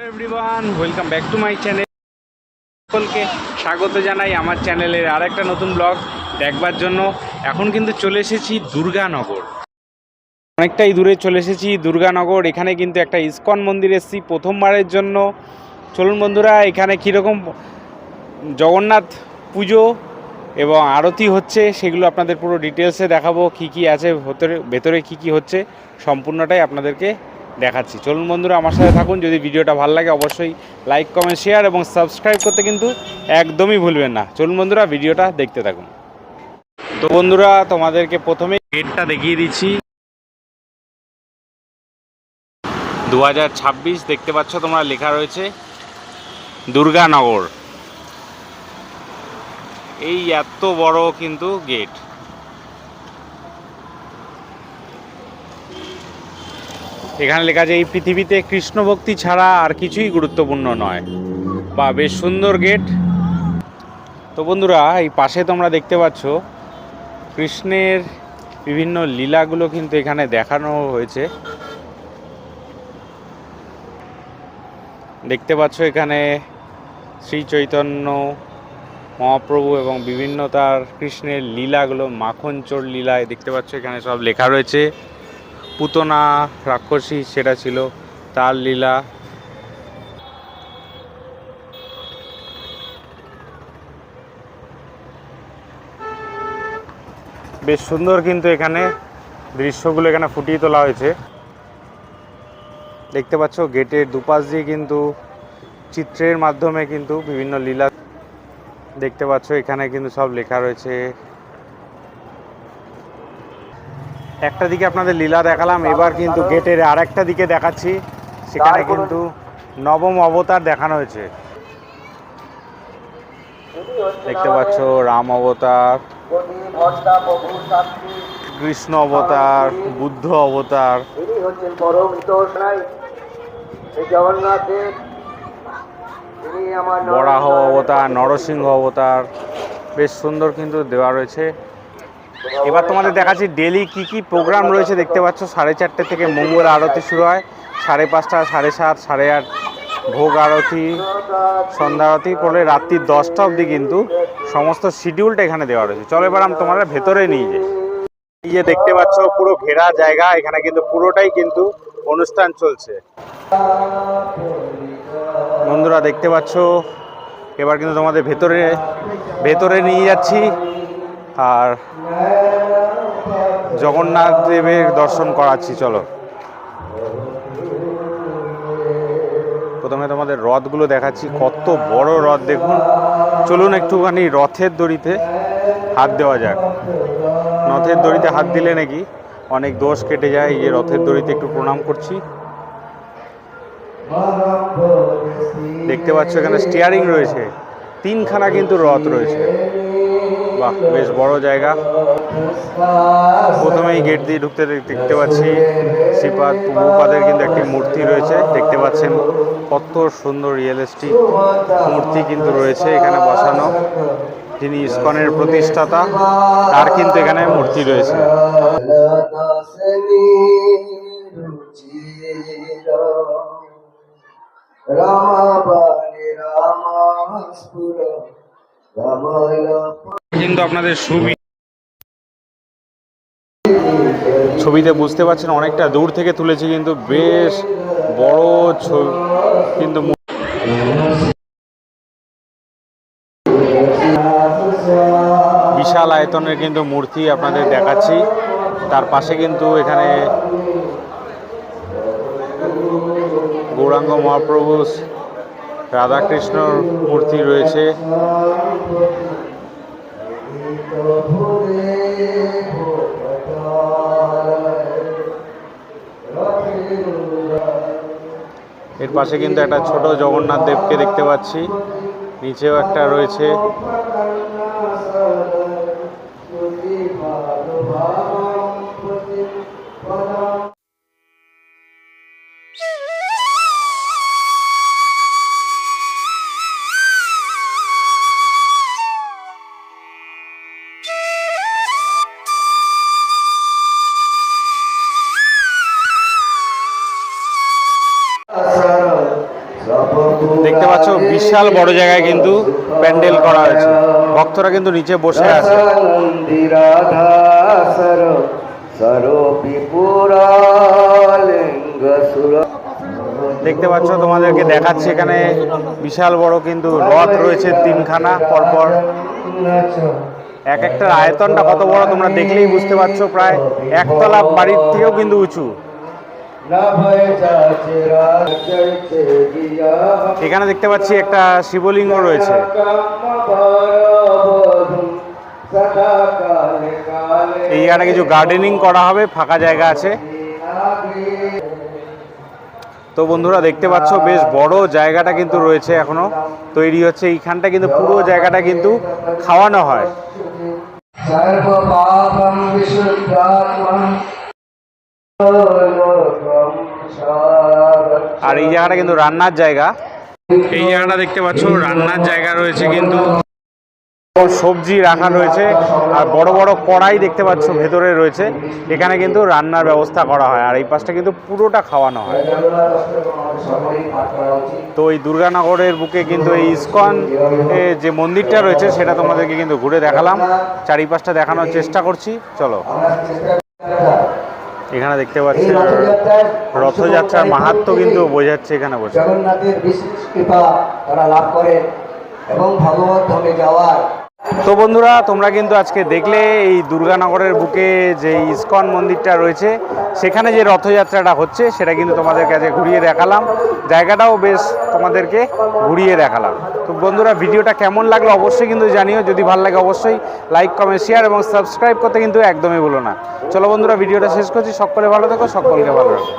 Everyone, welcome back to my channel. সকলকে স্বাগত জানাই আমার চ্যানেলের আরেকটা নতুন ব্লগ দেখবার জন্য। এখন কিন্তু চলে এসেছি দুর্গানগর, অনেকটাই দূরে চলে এসেছি দুর্গানগর। এখানে কিন্তু একটা ইসকন মন্দির এসেছি প্রথমবারের জন্য। চলুন বন্ধুরা, এখানে কীরকম জগন্নাথ পুজো এবং আরতি হচ্ছে সেগুলো আপনাদের পুরো ডিটেলসে দেখাবো। কি কি আছে ভেতরে কি কি হচ্ছে সম্পূর্ণটাই আপনাদেরকে দেখাচ্ছি। চলুন বন্ধুরা, আমার সাথে থাকুন। যদি ভিডিওটা ভালো লাগে অবশ্যই লাইক, কমেন্ট, শেয়ার এবং সাবস্ক্রাইব করতে কিন্তু একদমই ভুলবেন না। চলুন বন্ধুরা, ভিডিওটা দেখতে থাকুন। তো বন্ধুরা, তোমাদেরকে প্রথমে গেটটা দেখিয়ে দিচ্ছি। 2026 দেখতে পাচ্ছ তোমরা, লেখা রয়েছে দুর্গানগর। এই এত বড় কিন্তু গেট। এখানে লেখা আছে এই পৃথিবীতে কৃষ্ণ ভক্তি ছাড়া আর কিছুই গুরুত্বপূর্ণ নয়। বা বেশ সুন্দর গেট। তো বন্ধুরা, এই পাশে তোমরা দেখতে পাচ্ছ কৃষ্ণের বিভিন্ন লীলাগুলো কিন্তু এখানে দেখানো হয়েছে। দেখতে পাচ্ছ এখানে শ্রী চৈতন্য মহাপ্রভু এবং বিভিন্ন তার কৃষ্ণের লীলাগুলো, মাখন চোর লীলায় দেখতে পাচ্ছ এখানে সব লেখা রয়েছে। পুতনা রাক্ষসী সেটা ছিল তার লীলা। বেশ সুন্দর কিন্তু এখানে দৃশ্যগুলো এখানে ফুটিয়ে তোলা হয়েছে। দেখতে পাচ্ছ গেটের দুপাশ দিয়ে কিন্তু চিত্রের মাধ্যমে কিন্তু বিভিন্ন লীলা দেখতে পাচ্ছ এখানে কিন্তু সব লেখা রয়েছে। একটা দিকে আপনাদের লীলা দেখালাম, এবার কিন্তু গেটের আরেকটা দিকে দেখাচ্ছি। সেখানে কিন্তু নবম অবতার দেখানো হয়েছে। দেখতে পাচ্ছ রাম অবতার, কৃষ্ণ অবতার, বুদ্ধ অবতার, বরাহ অবতার, নরসিংহ অবতার। বেশ সুন্দর কিন্তু দেওয়া রয়েছে। এবার তোমাদের দেখাচ্ছি ডেলি কি কি প্রোগ্রাম রয়েছে। দেখতে পাচ্ছ 4:30 থেকে মঙ্গল আরতি শুরু হয়, 5:30, 7:30, 8:30 ভোগ আরতি, সন্ধ্যা আরতি করে রাত্রি 10টা অবধি কিন্তু সমস্ত শিডিউলটা এখানে দেওয়া রয়েছে। চলো এবার আমি তোমাদের ভেতরে নিয়ে যাই। এই যে দেখতে পাচ্ছ পুরো ঘেরা জায়গা, এখানে কিন্তু পুরোটাই কিন্তু অনুষ্ঠান চলছে। বন্ধুরা দেখতে পাচ্ছ, এবার কিন্তু তোমাদের ভেতরে নিয়ে যাচ্ছি আর জগন্নাথ দেবের দর্শন করাচ্ছি। চলো প্রথমে তোমাদের রথগুলো দেখাচ্ছি, কত বড় রথ দেখুন। চলুন একটুখানি রথের দড়িতে হাত দেওয়া যাক। রথের দড়িতে হাত দিলে নাকি অনেক দোষ কেটে যায়। এই যে রথের দড়িতে একটু প্রণাম করছি। দেখতে পাচ্ছ এখানে স্টিয়ারিং রয়েছে, 3খানা কিন্তু রথ রয়েছে। বাহ, বেশ বড় জায়গা। প্রথমেই গেট দিয়ে ঢুকতে দেখতে পাচ্ছি শ্রীপাদ প্রভুপাদের কিন্তু একটি মূর্তি রয়েছে। দেখতে পাচ্ছেন কত সুন্দর রিয়েলিস্টিক মূর্তি কিন্তু রয়েছে এখানে বসানো। যিনি ইসকনের প্রতিষ্ঠাতা তার কিন্তু এখানে মূর্তি রয়েছে। কিন্তু আপনাদের ছবিতে বুঝতে পারছেন অনেকটা দূর থেকে তুলেছি, কিন্তু বেশ বড় কিন্তু বিশাল আয়তনের কিন্তু মূর্তি আপনাদের দেখাচ্ছি। তার পাশে কিন্তু এখানে গৌরাঙ্গ মহাপ্রভু, রাধাকৃষ্ণর মূর্তি রয়েছে। এর পাশে কিন্তু একটা ছোট জগন্নাথ দেবকে দেখতে পাচ্ছি, নিচেও একটা রয়েছে। বিশাল বড় জায়গায় কিন্তু প্যান্ডেল করা হয়েছে, ভক্তরা কিন্তু নিচে বসে আছে। দেখতে পাচ্ছ, তোমাদেরকে দেখাচ্ছি এখানে বিশাল বড় কিন্তু রথ রয়েছে তিনখানা পরপর। এক একটার আয়তনটা কত বড় তোমরা দেখলেই বুঝতে পারছো, প্রায় একতলা বাড়ির থেকেও কিন্তু উঁচু। এখানে দেখতে পাচ্ছি একটা শিবলিঙ্গ রয়েছে। এই জায়গাটা কিছু গার্ডেনিং করা হবে, ফাঁকা জায়গা আছে। তো বন্ধুরা দেখতে পাচ্ছ বেশ বড় জায়গাটা কিন্তু রয়েছে, এখনো তৈরি হচ্ছে। এইখানটা কিন্তু পুরো জায়গাটা কিন্তু খাওয়ানো হয়। আর এই জায়গাটা কিন্তু রান্নার জায়গা। এই জায়গাটা দেখতে পাচ্ছ রান্নার জায়গা রয়েছে, কিন্তু সবজি রাখা রয়েছে আর বড় বড় কড়াই দেখতে পাচ্ছ ভেতরে রয়েছে। এখানে কিন্তু রান্নার ব্যবস্থা করা হয়, আর এই পাশটা কিন্তু পুরোটা খাওয়ানো হয়। তো এই দুর্গানগরের বুকে কিন্তু এই ইসকন যে মন্দিরটা রয়েছে সেটা তোমাদেরকে কিন্তু ঘুরে দেখালাম, চারিপাশটা দেখানোর চেষ্টা করছি। চলো, এখানে দেখতে পাচ্ছি রথযাত্রার মাহাত্ম্য কিন্তু বোঝাচ্ছে এখানে বসে। জগন্নাথের বিশেষ কৃপা তারা লাভ করে এবং ভগবত ধামে যাওয়ার। তো বন্ধুরা, তোমরা কিন্তু আজকে দেখলে এই দুর্গানগরের বুকে যে ইসকন মন্দিরটা রয়েছে সেখানে যে রথযাত্রাটা হচ্ছে সেটা কিন্তু তোমাদের কাছে ঘুরিয়ে দেখালাম, জায়গাটাও বেশ তোমাদেরকে ঘুরিয়ে দেখালাম। তো বন্ধুরা, ভিডিওটা কেমন লাগলো অবশ্যই কিন্তু জানিও। যদি ভালো লাগে অবশ্যই লাইক, কমেন্ট, শেয়ার এবং সাবস্ক্রাইব করতে কিন্তু একদমই ভুলো না। চলো বন্ধুরা, ভিডিওটা শেষ করছি। সকলে ভালো থেকো, সকলকে ভালো রাখো।